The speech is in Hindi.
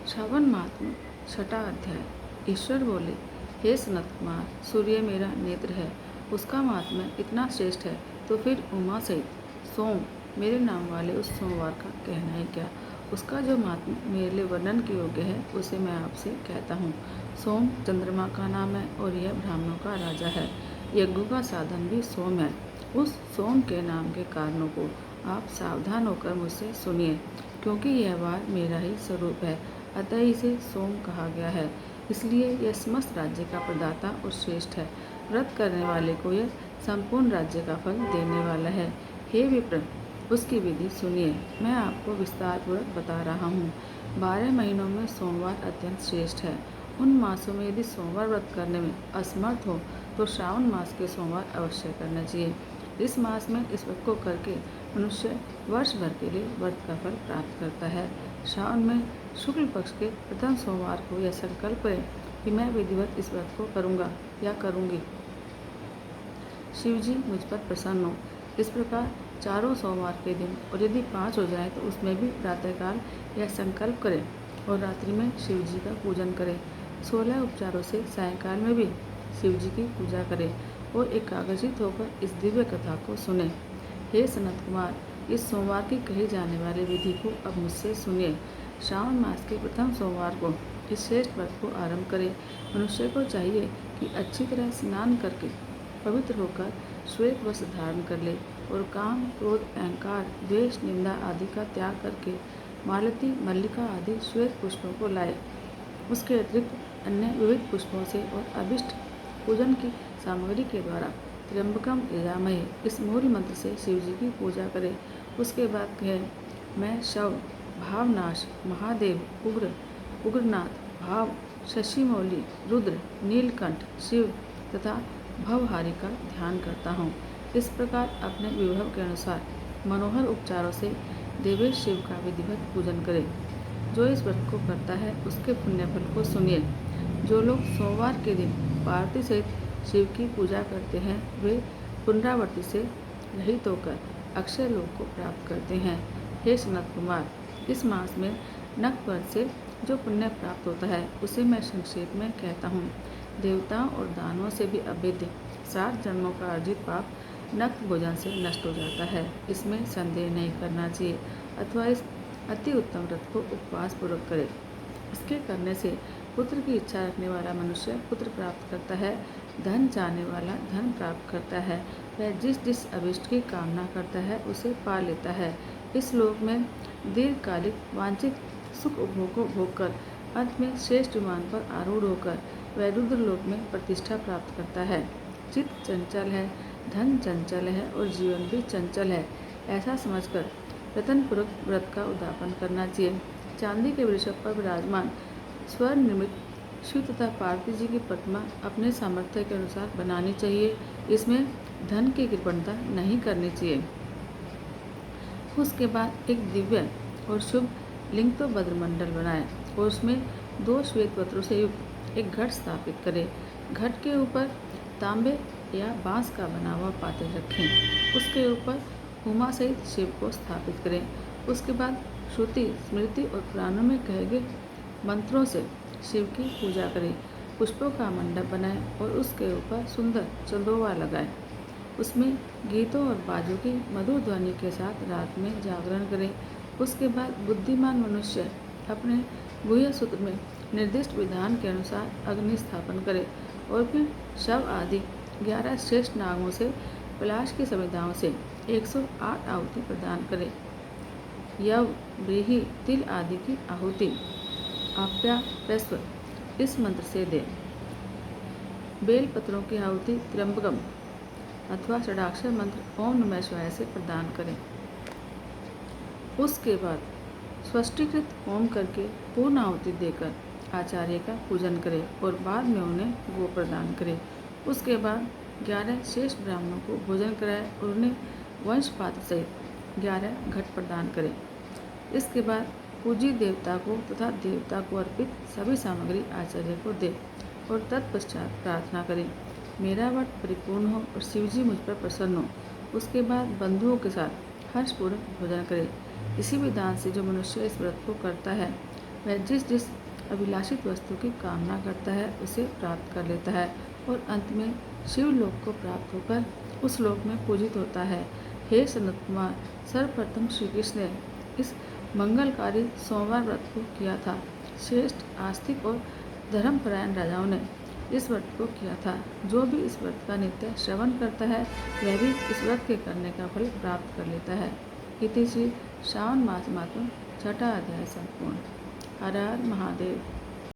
श्रावण महात्म्य छठा अध्याय। ईश्वर बोले, हे सनत कुमार, सूर्य मेरा नेत्र है, उसका महात्म्य इतना श्रेष्ठ है, तो फिर उमा सहित सोम मेरे नाम वाले उस सोमवार का कहना ही क्या। उसका जो महात्म्य मेरे लिए वर्णन के योग्य है, उसे मैं आपसे कहता हूँ। सोम चंद्रमा का नाम है और यह ब्राह्मणों का राजा है। यज्ञों का साधन भी सोम है। उस सोम के नाम के कारणों को आप सावधान होकर मुझसे सुनिए, क्योंकि यह वार मेरा ही स्वरूप है, अतः इसे सोम कहा गया है। इसलिए यह समस्त राज्य का प्रदाता और श्रेष्ठ है। व्रत करने वाले को यह संपूर्ण राज्य का फल देने वाला है। हे विप्र, उसकी विधि सुनिए, मैं आपको विस्तार पूर्वक बता रहा हूँ। 12 महीनों में सोमवार अत्यंत श्रेष्ठ है। उन मासों में यदि सोमवार व्रत करने में असमर्थ हो तो श्रावण मास के सोमवार अवश्य करना चाहिए। इस मास में इस व्रत को करके मनुष्य वर्ष भर के लिए व्रत का फल प्राप्त करता है। श्रावण में शुक्ल पक्ष के प्रथम सोमवार को यह संकल्प है कि मैं विधिवत इस व्रत को करूँगा या करूँगी। शिव जी मुझ पर प्रसन्न हो। इस प्रकार चारों सोमवार के दिन, और यदि 5 हो जाए तो उसमें भी प्रातःकाल यह संकल्प करें और रात्रि में शिव जी का पूजन करें। 16 उपचारों से सायंकाल में भी शिव जी की पूजा करें और एकाग्रचित होकर इस दिव्य कथा को सुने। हे सनत कुमार, इस सोमवार की कही जाने वाली विधि को अब मुझसे सुनिए। श्रावण मास के प्रथम सोमवार को इस श्रेष्ठ व्रत को आरंभ करें। मनुष्य को चाहिए कि अच्छी तरह स्नान करके पवित्र होकर श्वेत वस्त्र धारण कर ले और काम, क्रोध, अहंकार, द्वेष, निंदा आदि का त्याग करके मालती, मल्लिका आदि श्वेत पुष्पों को लाए। उसके अतिरिक्त अन्य विविध पुष्पों से और अभिष्ट पूजन की सामग्री के द्वारा त्र्यंबकम यजामहे इस मूल मंत्र से शिव जी की पूजा करें। उसके बाद कहे, मैं शव, भावनाश, महादेव, उग्र, उग्रनाथ, भाव, शशिमौली, रुद्र, नीलकंठ, शिव तथा भवहारी का ध्यान करता हूँ। इस प्रकार अपने विभव के अनुसार मनोहर उपचारों से देवेश शिव का विधिवत पूजन करें। जो इस व्रत को करता है उसके पुण्यफल को सुनिए। जो लोग सोमवार के दिन पार्वती सहित शिव की पूजा करते हैं, वे पुनरावृत्ति से रहित होकर अक्षय लोक को प्राप्त करते हैं। हे सनत कुमार, इस मास में नख व्रत से जो पुण्य प्राप्त होता है उसे मैं संक्षेप में कहता हूँ। देवताओं और दानवों से भी अभेद्य 7 जन्मों का अर्जित पाप नख भोजन से नष्ट हो जाता है। इसमें संदेह नहीं करना चाहिए, अथवा इस अति उत्तम व्रत को उपवास पूर्वक करे। इसके करने से पुत्र की इच्छा रखने वाला मनुष्य पुत्र प्राप्त करता है, धन चाहने वाला धन प्राप्त करता है, वह जिस जिस अभिष्ट की कामना करता है उसे पा लेता है। इस लोक में दीर्घकालिक वांछित सुख उपभोग को भोग कर अंत में श्रेष्ठ विमान पर आरूढ़ होकर वह रुद्र लोक में प्रतिष्ठा प्राप्त करता है। चित्त चंचल है, धन चंचल है और जीवन भी चंचल है, ऐसा समझकर रतनपूर्वक व्रत का उद्यापन करना चाहिए। चांदी के वृषभ पर विराजमान स्वर्ण निर्मित शिव तथा पार्वती जी की प्रतिमा अपने सामर्थ्य के अनुसार बनानी चाहिए। इसमें धन की कृपणता नहीं करनी चाहिए। उसके बाद एक दिव्य और शुभ लिंग तो भद्रमंडल बनाए और उसमें 2 श्वेत पत्रों से युक्त एक घट स्थापित करें। घट के ऊपर तांबे या बांस का बना हुआ पात्र रखें। उसके ऊपर उमा सहित शिव को स्थापित करें। उसके बाद श्रुति, स्मृति और पुराणों में कहे गए मंत्रों से शिव की पूजा करें। पुष्पों का मंडप बनाएं और उसके ऊपर सुंदर चंदोवा लगाएं। उसमें गीतों और बाजों की मधुर ध्वनि के साथ रात में जागरण करें। उसके बाद बुद्धिमान मनुष्य अपने गुह्य सूत्र में निर्दिष्ट विधान के अनुसार अग्नि स्थापन करे और फिर शव आदि 11 श्रेष्ठ नागों से पलाश की समिधाओं से 108 आहुति प्रदान करे। यव, व्रीहि, तिल आदि की आहुति आप्यायस्व इस मंत्र से दे। बेल पत्रों की आहुति त्र्यंबकम अथवा षडाक्षर मंत्र ओम नमः शिवाय से प्रदान करें। उसके बाद स्वष्टिकृत होम करके पूर्ण आहुति देकर आचार्य का पूजन करें और बाद में उन्हें गो प्रदान करें। उसके बाद 11 श्रेष्ठ ब्राह्मणों को भोजन कराएं और उन्हें वंश पात्र सहित 11 घट प्रदान करें। इसके बाद पूजी देवता को तथा देवता को अर्पित सभी सामग्री आचार्य को दे और तत्पश्चात प्रार्थना करें, मेरा व्रत परिपूर्ण हो और शिवजी मुझ पर प्रसन्न हो। उसके बाद बंधुओं के साथ हर्षपूर्वक भोजन करें। इसी विधान से जो मनुष्य इस व्रत को करता है वह जिस जिस अभिलाषित वस्तु की कामना करता है उसे प्राप्त कर लेता है और अंत में शिवलोक को प्राप्त होकर उस लोक में पूजित होता है। हे सनत कुमार, सर्वप्रथम श्री कृष्ण ने इस मंगलकारी सोमवार व्रत को किया था। श्रेष्ठ आस्तिक और धर्मपरायण राजाओं ने इस व्रत को किया था। जो भी इस व्रत का नित्य श्रवण करता है वह भी इस व्रत के करने का फल प्राप्त कर लेता है। इति श्री श्रावण मास मातुम छठा अध्याय संपूर्ण। हर हर महादेव।